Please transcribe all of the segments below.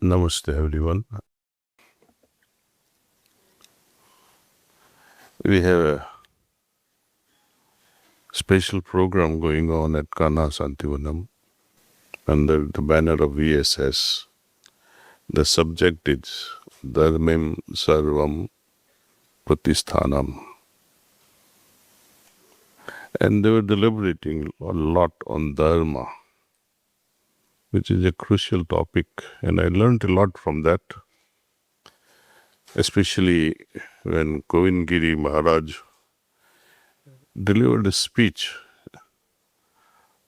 Namaste everyone. We have a special program going on at Kana Santivanam under the banner of VSS. The subject is Dharmam Sarvam Pratisthanam. And they were deliberating a lot on Dharma, which is a crucial topic, and I learned a lot from that, especially when Govindgiri Maharaj delivered a speech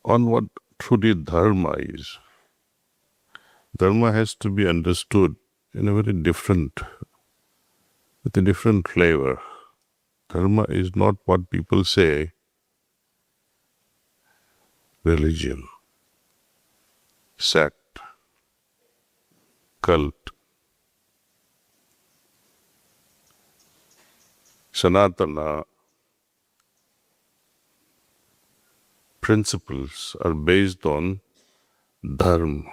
on what truly Dharma is. Dharma has to be understood in a very different, with a different flavor. Dharma is not what people say religion, sect, cult. Sanatana principles are based on Dharma.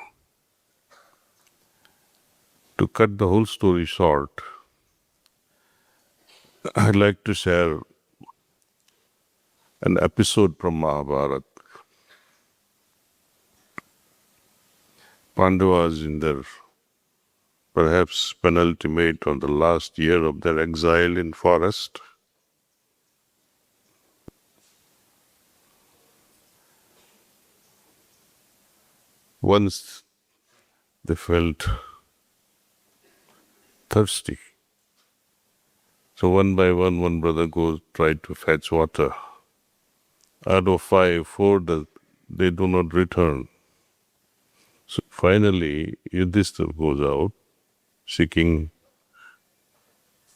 To cut the whole story short, I'd like to share an episode from Mahabharata. Pandavas in their perhaps penultimate or the last year of their exile in forest. Once they felt thirsty. So one by one brother goes, try to fetch water. Out of 5, 4, they do not return. So finally, Yudhishthira goes out, seeking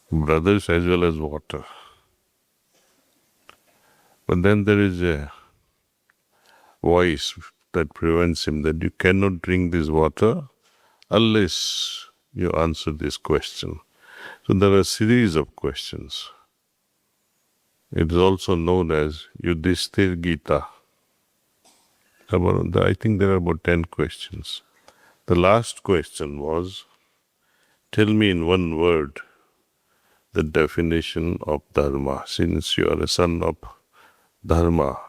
brothers as well as water. But then there is a voice that prevents him that you cannot drink this water unless you answer this question. So there are a series of questions. It is also known as Yudhishthira Gita. I think there are about 10 questions. The last question was, tell me in one word the definition of Dharma. Since you are a son of Dharma,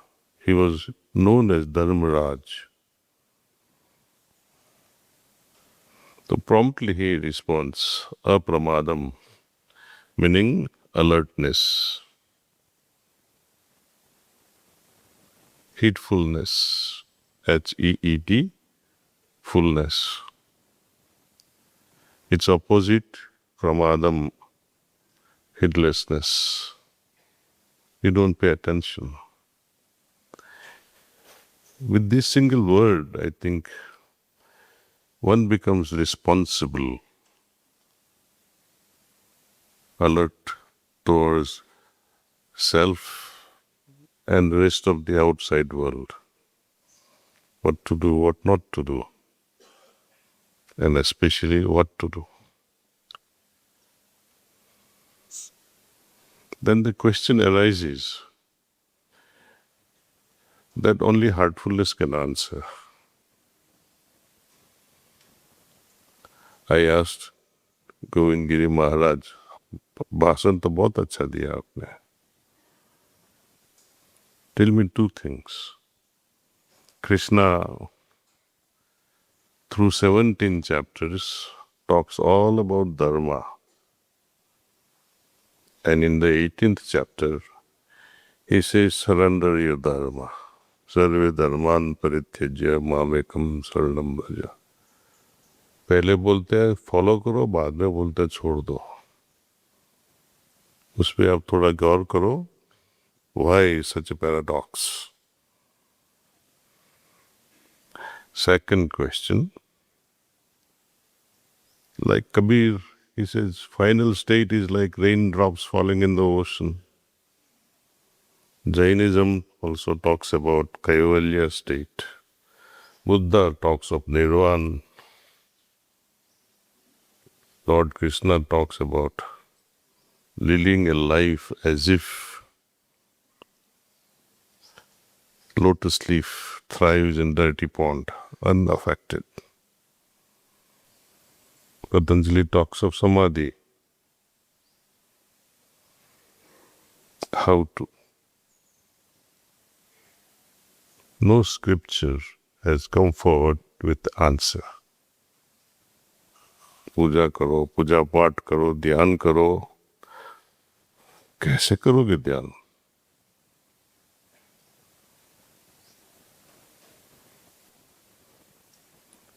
he was known as Dharmaraj. So promptly he responds, apramadam, meaning alertness, heedfulness, H-E-E-D, fullness. Its opposite, pramadam, heedlessness. You don't pay attention. With this single word, I think one becomes responsible, alert towards self and the rest of the outside world. What to do, what not to do, and especially what to do. Then the question arises that only heartfulness can answer. I asked Govindgiri Maharaj, भाषण तो बहुत अच्छा दिया आपने. Tell me 2 things. Krishna, through 17 chapters, talks all about Dharma. And in the 18th chapter, he says, surrender your Dharma. Sarve dharman parityajya mamekam saranam braja. पहले बोलते हैं follow करो, बाद में बोलते हैं छोड़ दो. उस पर आप थोड़ा गौर करो. Why such a paradox? Second question, like Kabir, he says, final state is like raindrops falling in the ocean. Jainism also talks about Kaivalya state. Buddha talks of Nirvana. Lord Krishna talks about living a life as if lotus leaf thrives in dirty pond, unaffected. Patanjali talks of samadhi. How to? No scripture has come forward with the answer. पूजा करो, पूजा पाठ करो, ध्यान करो. कैसे करोगे ध्यान?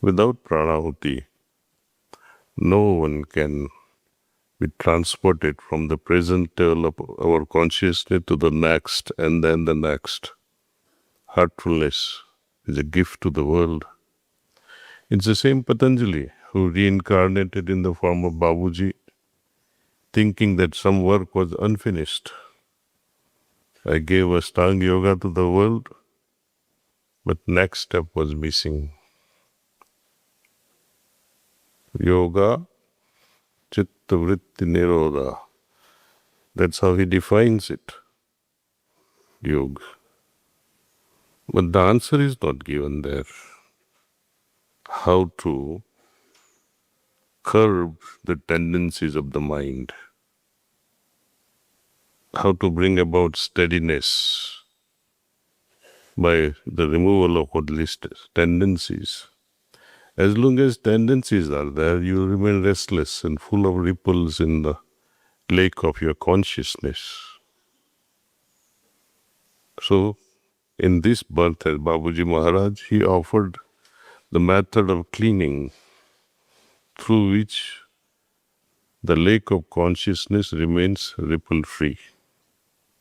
Without pranahuti, no one can be transported from the present level of our consciousness to the next and then the next. Heartfulness is a gift to the world. It's the same Patanjali who reincarnated in the form of Babuji, thinking that some work was unfinished. I gave Ashtanga Yoga to the world, but next step was missing. Yoga, Chitta Vritti Nirodha. That's how he defines it. Yoga. But the answer is not given there. How to curb the tendencies of the mind. How to bring about steadiness by the removal of worldly tendencies. As long as tendencies are there, you remain restless and full of ripples in the lake of your consciousness. So, in this birth as Babuji Maharaj, he offered the method of cleaning through which the lake of consciousness remains ripple-free.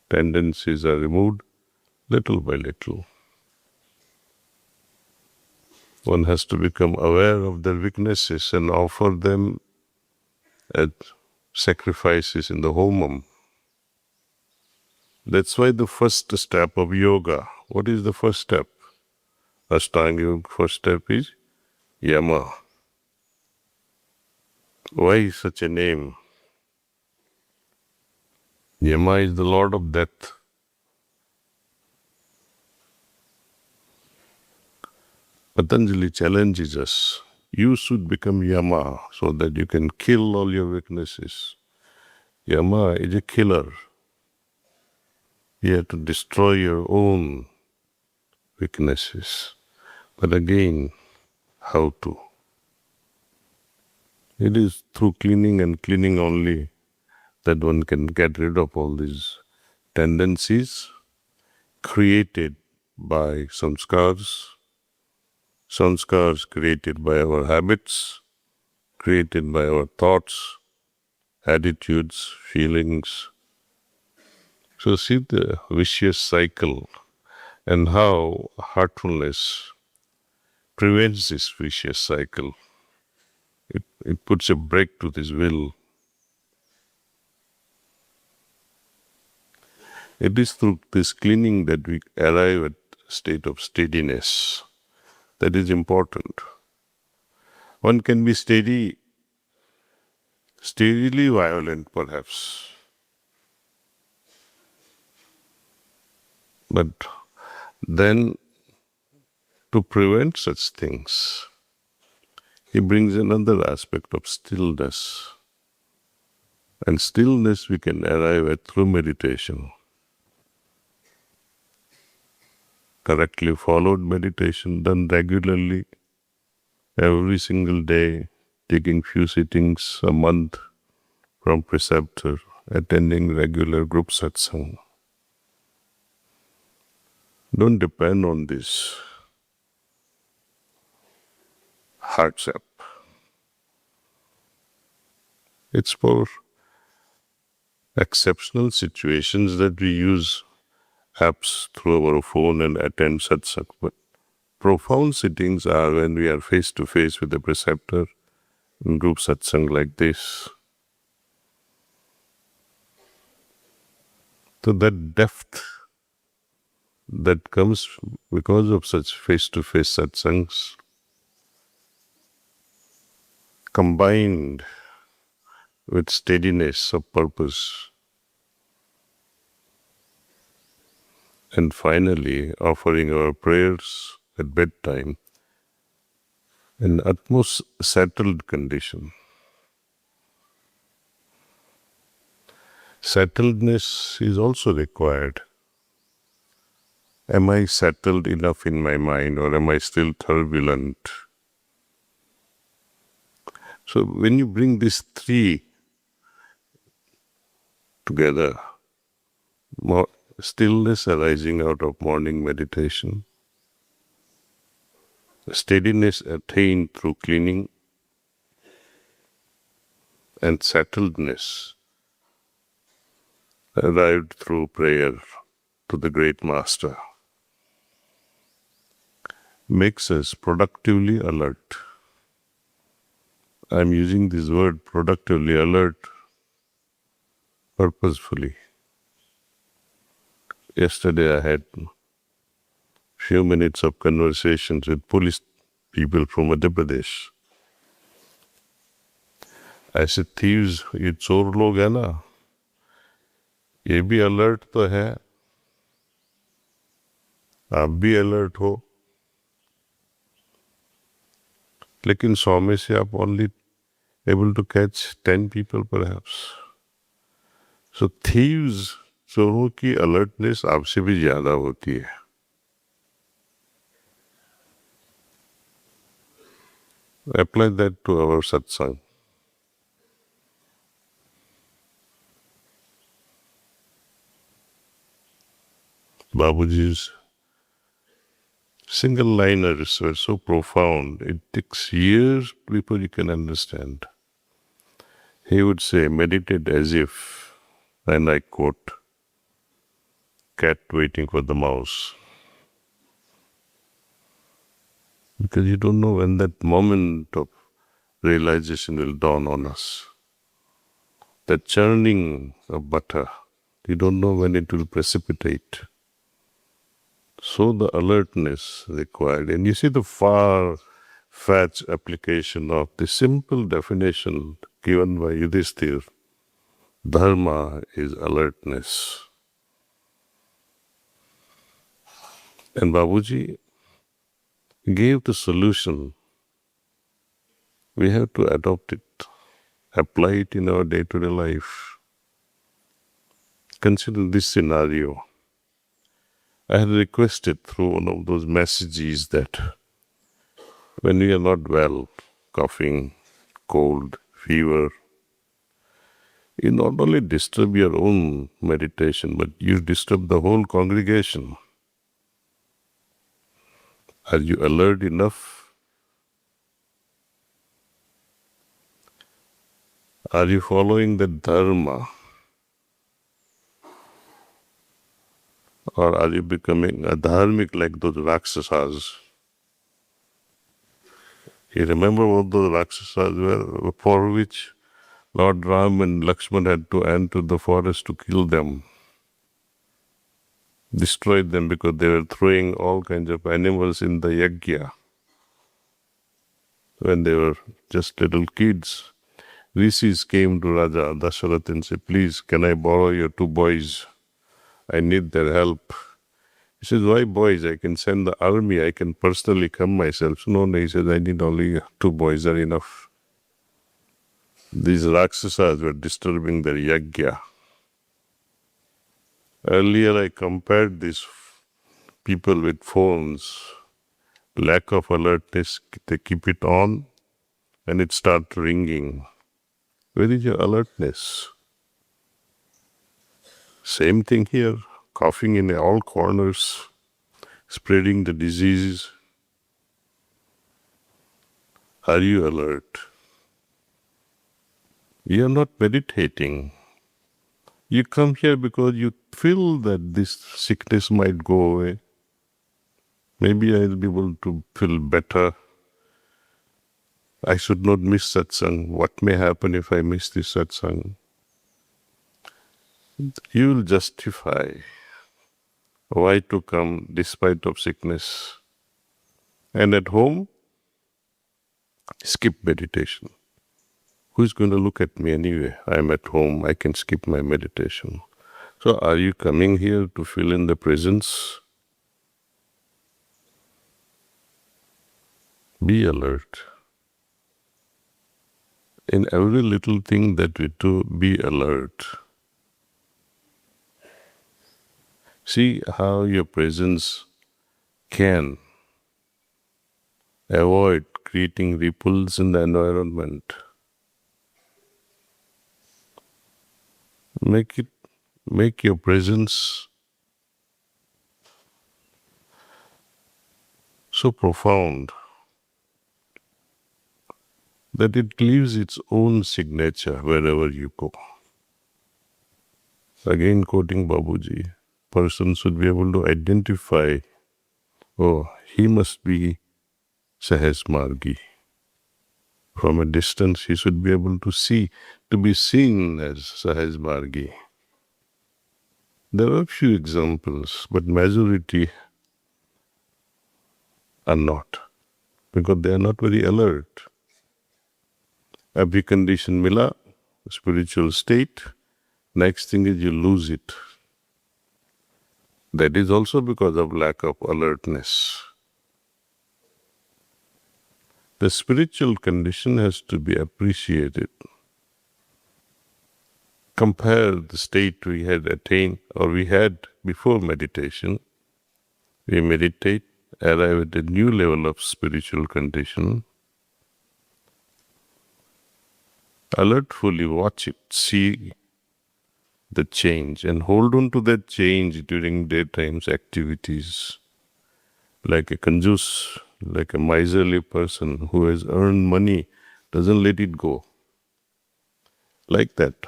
Tendencies are removed little by little. One has to become aware of their weaknesses and offer them as sacrifices in the homam. That's why the first step of yoga, what is the first step? Ashtanga Yoga, first step is yama. Why such a name? Yama is the Lord of Death. Patanjali challenges us. You should become Yama so that you can kill all your weaknesses. Yama is a killer. You have to destroy your own weaknesses. But again, how to? It is through cleaning and cleaning only that one can get rid of all these tendencies created by samskars created by our habits, created by our thoughts, attitudes, feelings. So see the vicious cycle and how heartfulness prevents this vicious cycle. It puts a break to this will. It is through this cleaning that we arrive at a state of steadiness. That is important. One can be steadily violent perhaps. But then to prevent such things, he brings another aspect of stillness. And stillness we can arrive at through meditation. Correctly followed meditation done regularly, every single day, taking few sittings a month from preceptor, attending regular group satsang. Don't depend on this hardship. It's for exceptional situations that we use apps through our phone and attend satsang. But profound sittings are when we are face to face with the preceptor in group satsang like this. So that depth that comes because of such face-to-face satsangs, combined with steadiness of purpose, and finally offering our prayers at bedtime in utmost settled condition. settledness is also required. Am I settled enough in my mind, or am I still turbulent? So when you bring these three together, stillness arising out of morning meditation, steadiness attained through cleaning, and settledness arrived through prayer to the Great Master, makes us productively alert. I'm using this word productively alert purposefully. Yesterday I had few minutes of conversations with police people from Madhya Pradesh. I said, thieves, ये चोर लोग है ना, ये भी alert तो है, आप भी अलर्ट हो, लेकिन 100 में से आप only able to catch 10 people perhaps. So thieves, चोरों की alertness आपसे भी ज्यादा होती है. Apply that to our satsang. Babuji's single-liners were so profound, it takes years before you can understand. He would say, meditate as if, and I quote, cat waiting for the mouse. Because you don't know when that moment of realization will dawn on us. That churning of butter, you don't know when it will precipitate. So the alertness required. And you see the far-fetched application of the simple definition given by Yudhishthir. Dharma is alertness. And Babuji gave the solution. We have to adopt it, apply it in our day-to-day life. Consider this scenario. I had requested through one of those messages that when we are not well, coughing, cold, fever, you not only disturb your own meditation, but you disturb the whole congregation. Are you alert enough? Are you following the Dharma? Or are you becoming a dharmic like those Rakshasas? You remember what those Rakshasas were, for which Lord Ram and Lakshman had to enter the forest to kill them, destroyed them because they were throwing all kinds of animals in the yajna when they were just little kids. Rishis came to Raja Dasharath and said, please, can I borrow your 2 boys? I need their help. He says, why boys? I can send the army. I can personally come myself. So, no, he says, I need only 2 boys are enough. These Rakshasas were disturbing their yajna. Earlier I compared these people with phones. Lack of alertness, they keep it on and it starts ringing. Where is your alertness? Same thing here, coughing in all corners, spreading the diseases. Are you alert? You are not meditating. You come here because you feel that this sickness might go away. Maybe I'll be able to feel better. I should not miss satsang. What may happen if I miss this satsang? You will justify why to come despite of sickness. And at home, skip meditation. Who is going to look at me anyway? I'm at home, I can skip my meditation. So are you coming here to fill in the presence? Be alert. In every little thing that we do, be alert. See how your presence can avoid creating ripples in the environment. Make your presence so profound that it leaves its own signature wherever you go. Again quoting Babuji, person should be able to identify, oh, he must be Sahaj Margi. From a distance he should be able to be seen as Sahaj Margi. There are few examples, but majority are not, because they are not very alert. Every condition mila, spiritual state, next thing is you lose it. That is also because of lack of alertness. The spiritual condition has to be appreciated. Compare the state we had attained or we had before meditation. We meditate, arrive at a new level of spiritual condition. Alertfully watch it, see the change and hold on to that change during daytime's activities. Like a kanjus, like a miserly person who has earned money, doesn't let it go. Like that,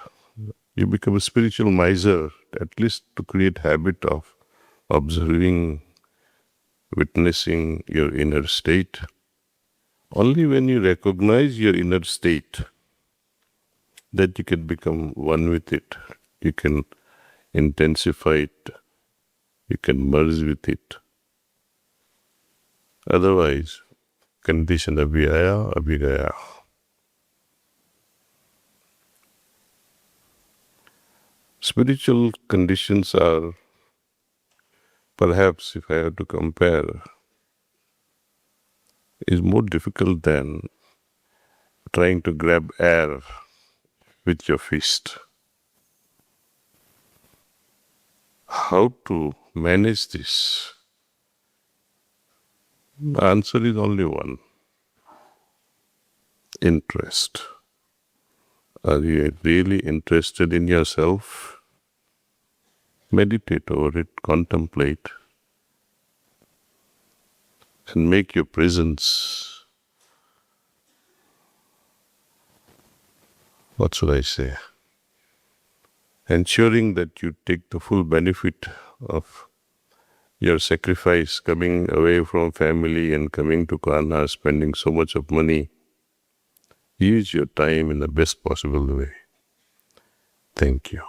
you become a spiritual miser, at least to create habit of observing, witnessing your inner state. Only when you recognize your inner state, that you can become one with it. You can intensify it. You can merge with it. Otherwise, condition abhi aaya, abhi gaya. Spiritual conditions are, perhaps if I have to compare, is more difficult than trying to grab air with your fist. How to manage this? The answer is only one. Interest. Are you really interested in yourself? Meditate over it, contemplate, and make your presence, what should I say, ensuring that you take the full benefit of your sacrifice, coming away from family and coming to Kana, spending so much of money. Use your time in the best possible way. Thank you.